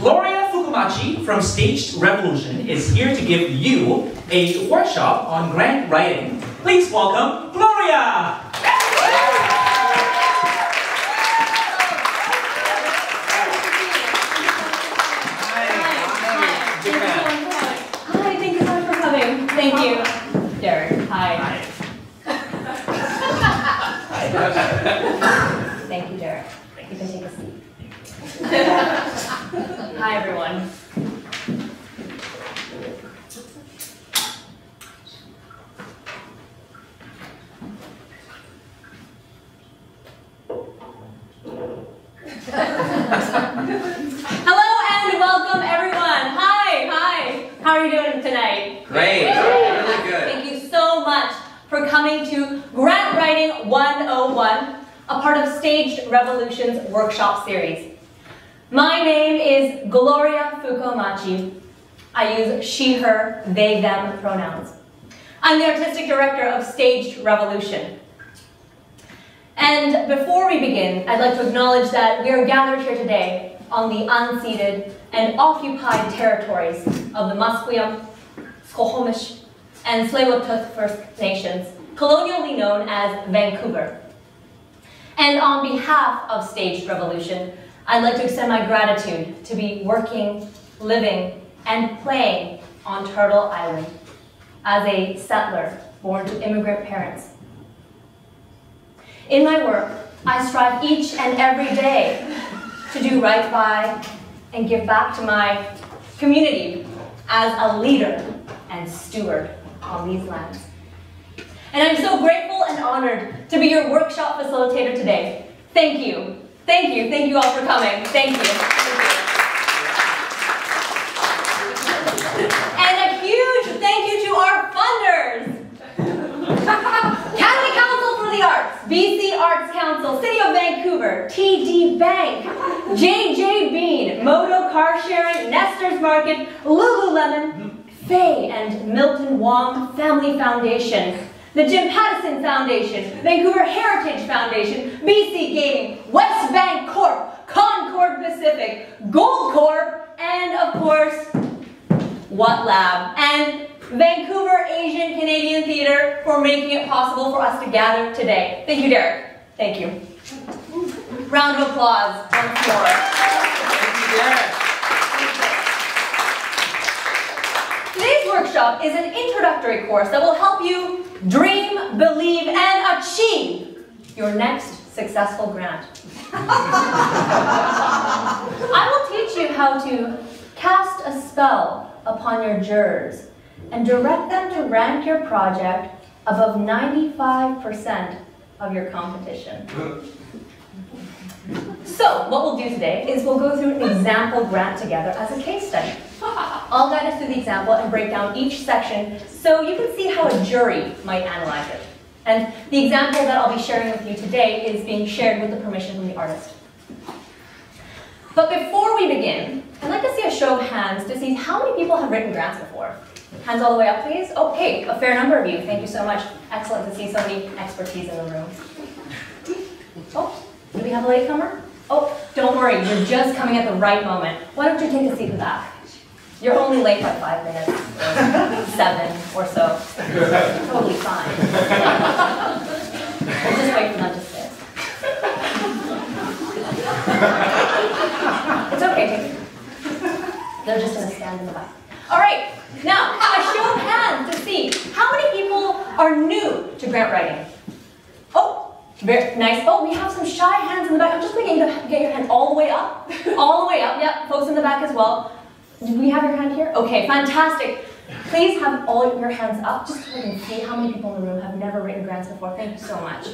Gloria Fukomachi from Staged Revolution is here to give you a workshop on grant writing. Please welcome Gloria! Hi, thank you so much for coming. Thank you. Derek, hi. Thank you, Derek. You can take a seat. Hi, everyone. Hello and welcome, everyone. Hi. How are you doing tonight? Great. Really good. Thank you so much for coming to Grant Writing 101, a part of Staged Revolution's workshop series. My name is Gloria Fukomachi. I use she, her, they, them pronouns. I'm the artistic director of Staged Revolution. And before we begin, I'd like to acknowledge that we are gathered here today on the unceded and occupied territories of the Musqueam, Squamish, and Tsleil-Waututh First Nations, colonially known as Vancouver. And on behalf of Staged Revolution, I'd like to extend my gratitude to be working, living, and playing on Turtle Island as a settler born to immigrant parents. In my work, I strive each and every day to do right by and give back to my community as a leader and steward on these lands. And I'm so grateful and honored to be your workshop facilitator today. Thank you. Thank you all for coming. Thank you. And a huge thank you to our funders. Canada Council for the Arts, BC Arts Council, City of Vancouver, TD Bank, JJ Bean, Moto Car Sharing, Nestor's Market, Lululemon, Faye and Milton Wong Family Foundation, the Jim Pattison Foundation, Vancouver Heritage Foundation, BC Gaming, West Bank Corp, Concord Pacific, Gold Corp, and of course, What Lab, and Vancouver Asian Canadian Theatre for making it possible for us to gather today. Thank you, Derek. Thank you. Round of applause once more. Thank you, Derek. Today's workshop is an introductory course that will help you dream, believe, and achieve your next successful grant. I will teach you how to cast a spell upon your jurors and direct them to rank your project above 95% of your competition. So, what we'll do today is we'll go through an example grant together as a case study. I'll guide us through the example and break down each section so you can see how a jury might analyze it. And the example that I'll be sharing with you today is being shared with the permission from the artist. But before we begin, I'd like to see a show of hands to see how many people have written grants before. Hands all the way up, please. Oh, hey, a fair number of you. Thank you so much. Excellent to see so many expertise in the room. Oh, do we have a latecomer? Oh, don't worry, you're just coming at the right moment. Why don't you take a seat in the back? You're only late by 5 minutes, or 7 or so. Totally fine. We'll just wait for them to sit. It's okay, take it. They're just going to stand in the back. All right, now, a show of hands to see how many people are new to grant writing. Oh, very nice. Oh, we have some shy hands in the back. I'm just making you get your hand all the way up. All the way up, yep, folks in the back as well. Do we have your hand here? Okay, fantastic. Please have all your hands up just so we can see how many people in the room have never written grants before. Thank you so much.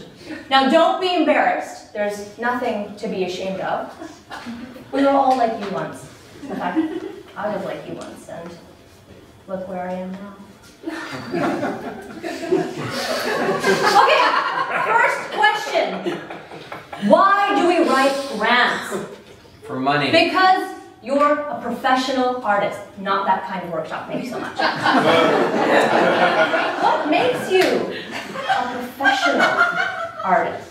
Now, don't be embarrassed. There's nothing to be ashamed of. We were all like you once. In fact, I was like you once, and look where I am now. Okay, first question. Why do we write grants? For money. Because you're a professional artist, not that kind of workshop. Thank you so much. What makes you a professional artist?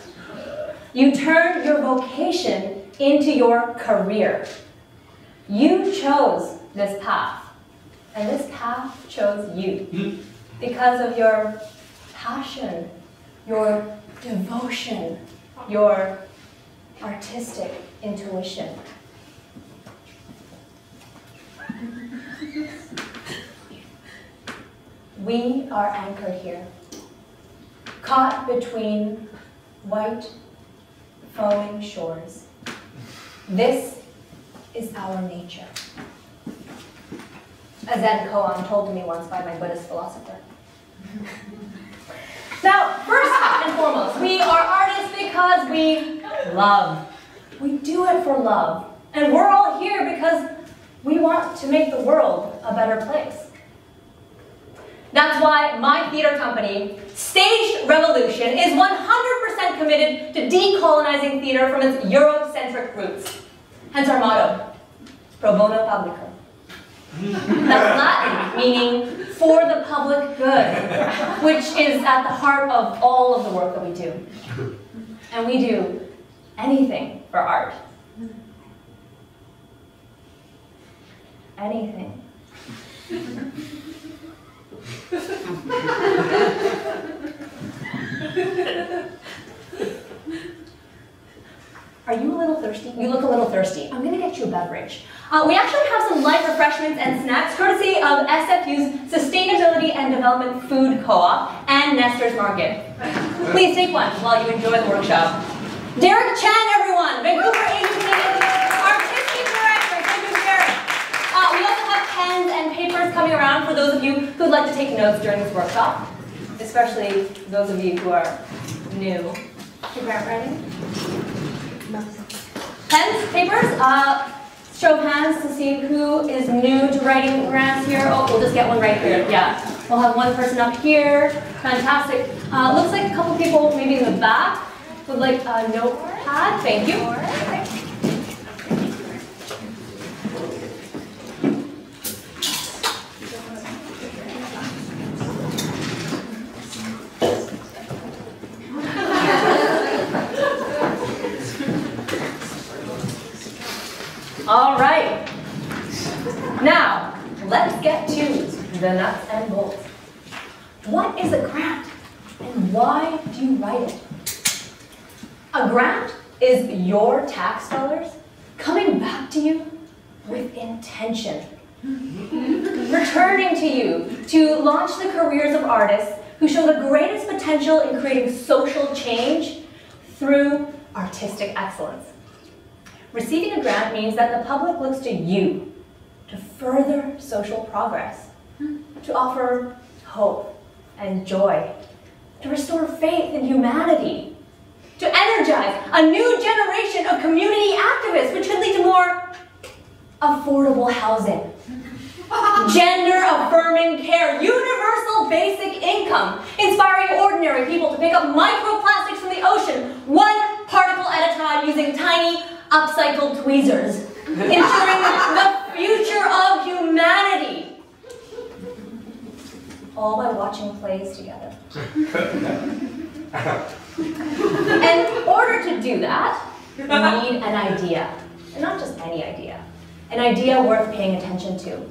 You turn your vocation into your career. You chose this path, and this path chose you because of your passion, your devotion, your artistic intuition. We are anchored here, caught between white, foaming shores. This is our nature. A Zen koan told to me once by my Buddhist philosopher. Now, first and foremost, we are artists because we love. We do it for love. And we're all here because we want to make the world a better place. That's why my theater company, Staged Revolution, is 100% committed to decolonizing theater from its Eurocentric roots. Hence our motto, pro bono publico. That's Latin, meaning for the public good, which is at the heart of all of the work that we do. And we do anything for art. Anything. Are you a little thirsty? You look a little thirsty. I'm going to get you a beverage. We actually have some light refreshments and snacks courtesy of SFU's Sustainability and Development Food Co-op and Nestor's Market. Please take one while you enjoy the workshop. Derek Chan, everyone, Vancouver Asian Canadian Theatre, Artistic Director. Thank you, Derek. We also have pens and papers coming around for those of you who'd like to take notes during this workshop, especially those of you who are new to grant writing. Pens, papers, show of hands to see who is new to writing grants here. Oh, we'll just get one right here, yeah. We'll have one person up here, fantastic. Looks like a couple people maybe in the back would like a notepad, thank you. All right, now let's get to the nuts and bolts. What is a grant and why do you write it? A grant is your tax dollars coming back to you with intention, returning to you to launch the careers of artists who show the greatest potential in creating social change through artistic excellence. Receiving a grant means that the public looks to you to further social progress, to offer hope and joy, to restore faith in humanity, to energize a new generation of community activists, which could lead to more affordable housing, gender-affirming care, universal basic income, inspiring ordinary people to pick up microplastics from the ocean, one particle at a time using tiny upcycled tweezers, ensuring the future of humanity, all by watching plays together. And in order to do that, you need an idea, and not just any idea, an idea worth paying attention to.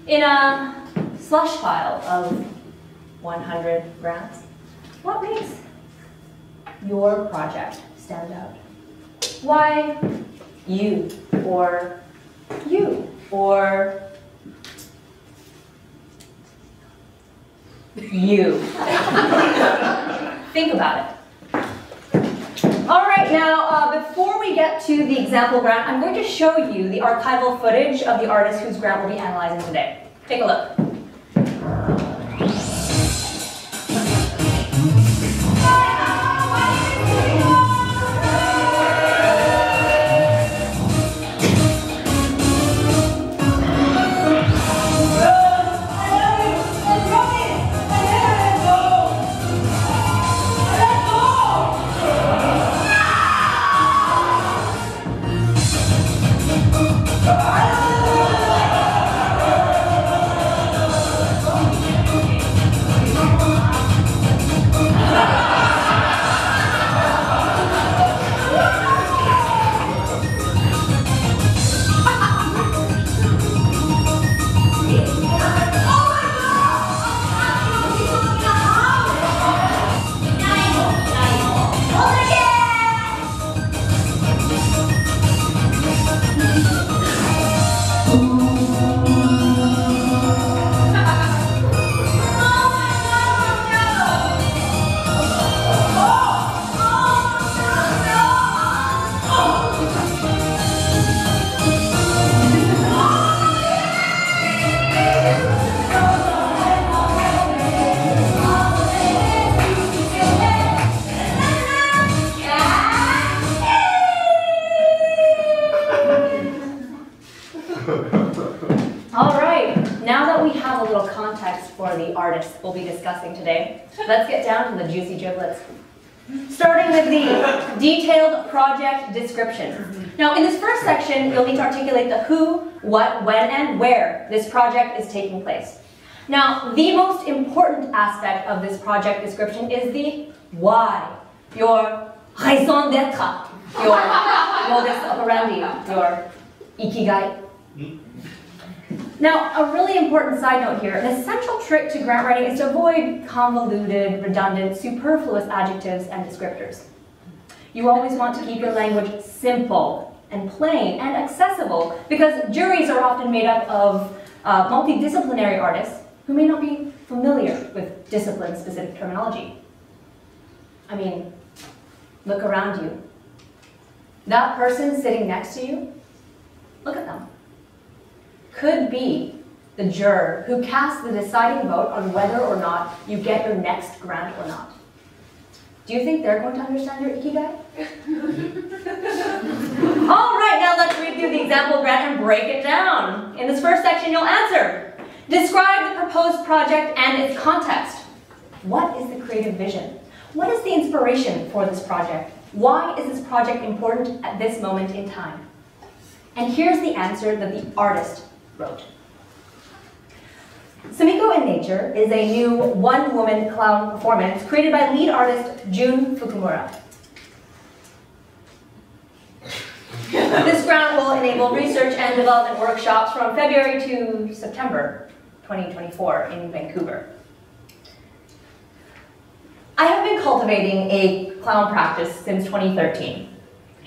In a slush pile of 100 grants, what makes your project stand out? Why you, or you, or you? Think about it. All right, now, before we get to the example grant, I'm going to show you the archival footage of the artist whose grant we'll be analyzing today. Take a look. the artists we'll be discussing today. Let's get down to the juicy giblets. Starting with the detailed project description. Now, in this first section, you'll need to articulate the who, what, when, and where this project is taking place. Now, the most important aspect of this project description is the why, your raison d'être, your modus operandi, your ikigai. Now, a really important side note here, an essential trick to grant writing is to avoid convoluted, redundant, superfluous adjectives and descriptors. You always want to keep your language simple and plain and accessible because juries are often made up of multidisciplinary artists who may not be familiar with discipline-specific terminology. I mean, look around you. That person sitting next to you, look at them. Could be the juror who casts the deciding vote on whether or not you get your next grant or not. Do you think they're going to understand your ikigai? All right, now let's read through the example grant and break it down. In this first section, you'll answer. Describe the proposed project and its context. What is the creative vision? What is the inspiration for this project? Why is this project important at this moment in time? And here's the answer that the artist wrote. Sumiko in Nature is a new one-woman clown performance created by lead artist Jun Fukumura. This grant will enable research and development workshops from February to September 2024 in Vancouver. I have been cultivating a clown practice since 2013.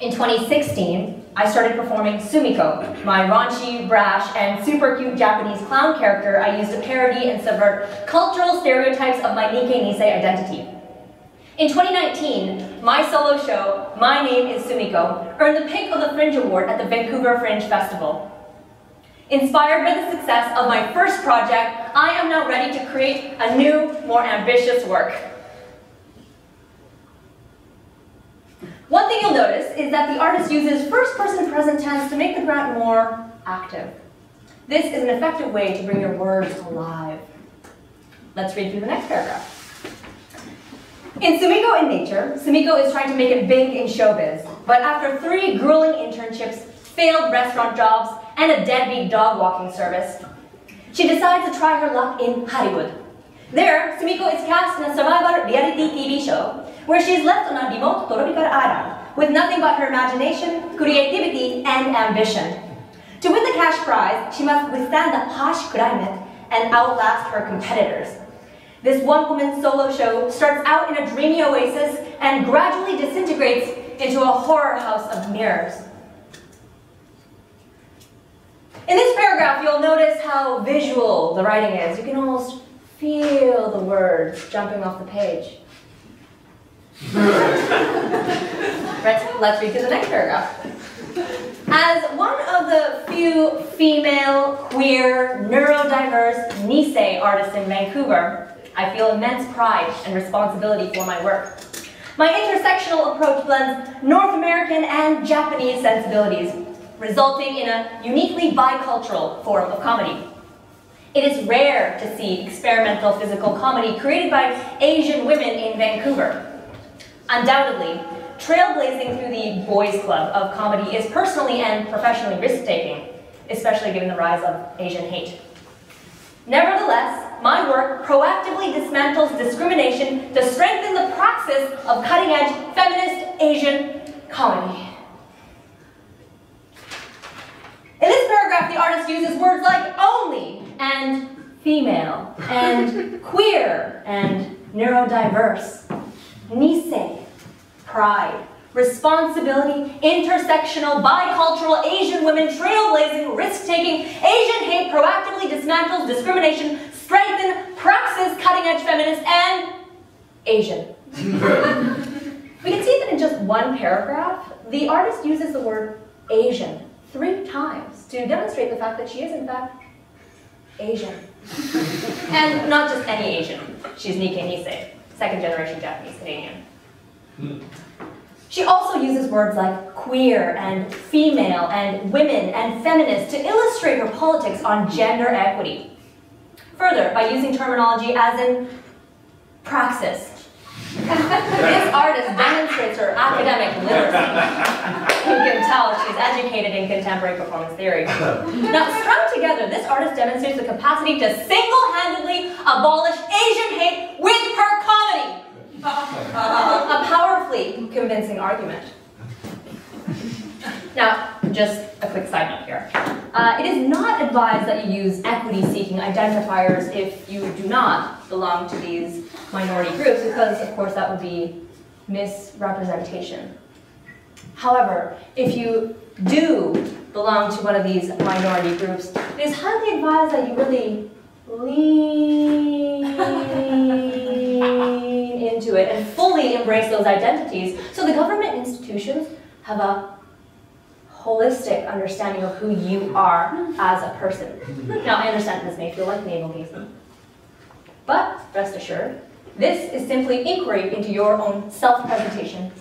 In 2016, I started performing Sumiko, my raunchy, brash, and super cute Japanese clown character I used to parody and subvert cultural stereotypes of my Nikkei-Nisei identity. In 2019, my solo show, My Name is Sumiko, earned the Pick of the Fringe Award at the Vancouver Fringe Festival. Inspired by the success of my first project, I am now ready to create a new, more ambitious work. One thing you'll notice is that the artist uses first-person present tense to make the grant more active. This is an effective way to bring your words alive. Let's read through the next paragraph. In Sumiko in Nature, Sumiko is trying to make it big in showbiz, but after 3 grueling internships, failed restaurant jobs, and a deadbeat dog walking service, she decides to try her luck in Hollywood. There, Sumiko is cast in a survival reality TV show where she is left on a remote tropical island with nothing but her imagination, creativity, and ambition. To win the cash prize, she must withstand the harsh climate and outlast her competitors. This one-woman solo show starts out in a dreamy oasis and gradually disintegrates into a horror house of mirrors. In this paragraph, you'll notice how visual the writing is. You can almost feel the words jumping off the page. Let's read through the next paragraph. As one of the few female, queer, neurodiverse Nisei artists in Vancouver, I feel immense pride and responsibility for my work. My intersectional approach blends North American and Japanese sensibilities, resulting in a uniquely bicultural form of comedy. It is rare to see experimental physical comedy created by Asian women in Vancouver. Undoubtedly, trailblazing through the boys' club of comedy is personally and professionally risk-taking, especially given the rise of Asian hate. Nevertheless, my work proactively dismantles discrimination to strengthen the praxis of cutting-edge feminist Asian comedy. In this paragraph, the artist uses words like only and female and queer and neurodiverse, Nisei, pride, responsibility, intersectional, bicultural, Asian women, trailblazing, risk-taking, Asian hate, proactively dismantles discrimination, strengthen, praxis, cutting-edge feminist, and Asian. We can see that in just one paragraph, the artist uses the word Asian 3 times to demonstrate the fact that she is, in fact, Asian. And not just any Asian. She's Nikkei-Nisei, second-generation Japanese Canadian. She also uses words like queer and female and women and feminist to illustrate her politics on gender equity. Further, by using terminology as in praxis. This artist demonstrates her academic literacy. You can tell she's educated in contemporary performance theory. Now, strung together, this artist demonstrates the capacity to single-handedly abolish Asian hate with her comedy. A powerfully convincing argument. Now, just a quick side note here. It is not advised that you use equity-seeking identifiers if you do not belong to these minority groups, because, of course, that would be misrepresentation. However, if you do belong to one of these minority groups, it is highly advised that you really lean into it and fully embrace those identities, so the government institutions have a holistic understanding of who you are as a person. Now, I understand this may feel like navel-gazing, but rest assured, this is simply inquiry into your own self-presentation.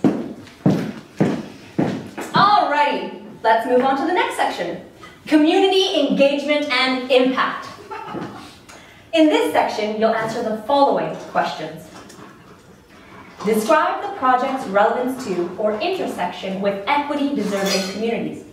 Alrighty, let's move on to the next section. Community engagement and impact. In this section, you'll answer the following questions. Describe the project's relevance to or intersection with equity-deserving communities.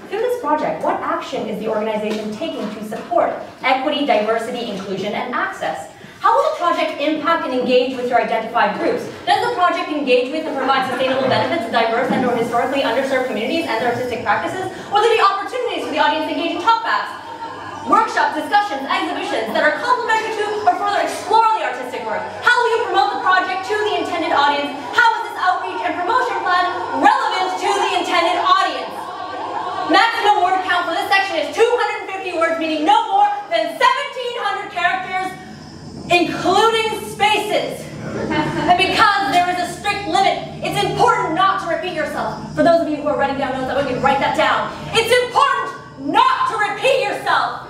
Through this project, what action is the organization taking to support equity, diversity, inclusion, and access? How will the project impact and engage with your identified groups? Does the project engage with and provide sustainable benefits to diverse and or historically underserved communities and their artistic practices? Or will there be opportunities for the audience to engage in talkbacks, workshops, discussions, exhibitions that are complementary to or further explore the artistic work? How will you promote the project to the intended audience? How is this outreach and promotion plan relevant to the intended audience? Maximum word count for this section is 250 words, meaning no more than 1,700 characters, including spaces. And because there is a strict limit, it's important not to repeat yourself. For those of you who are writing down notes, I want you to write that down. It's important not to repeat yourself.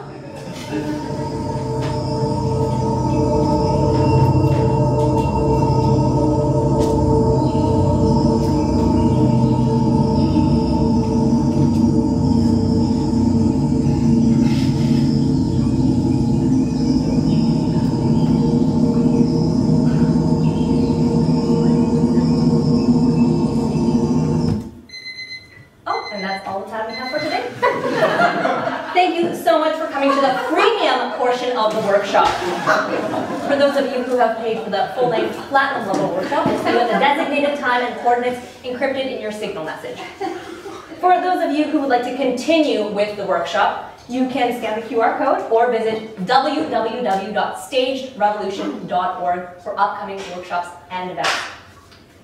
Of the workshop. For those of you who have paid for the full-length platinum level workshop, you'll see you at the designated time and coordinates encrypted in your signal message. For those of you who would like to continue with the workshop, you can scan the QR code or visit www.stagedrevolution.org for upcoming workshops and events.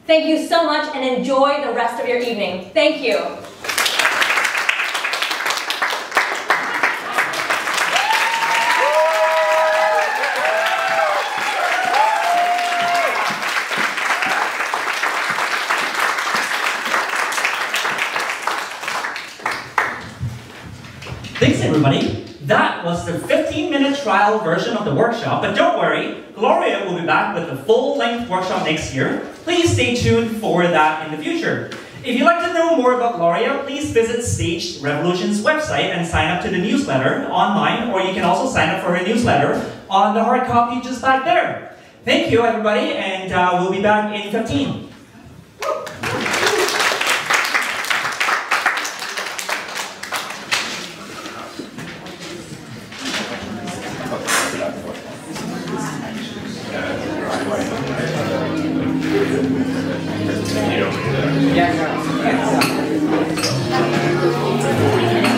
Thank you so much and enjoy the rest of your evening. Thank you. Thanks everybody. That was the 15-minute trial version of the workshop, but don't worry, Gloria will be back with the full-length workshop next year. Please stay tuned for that in the future. If you'd like to know more about Gloria, please visit Staged Revolution's website and sign up to the newsletter online, or you can also sign up for her newsletter on the hard copy just back there. Thank you everybody, and we'll be back in 15.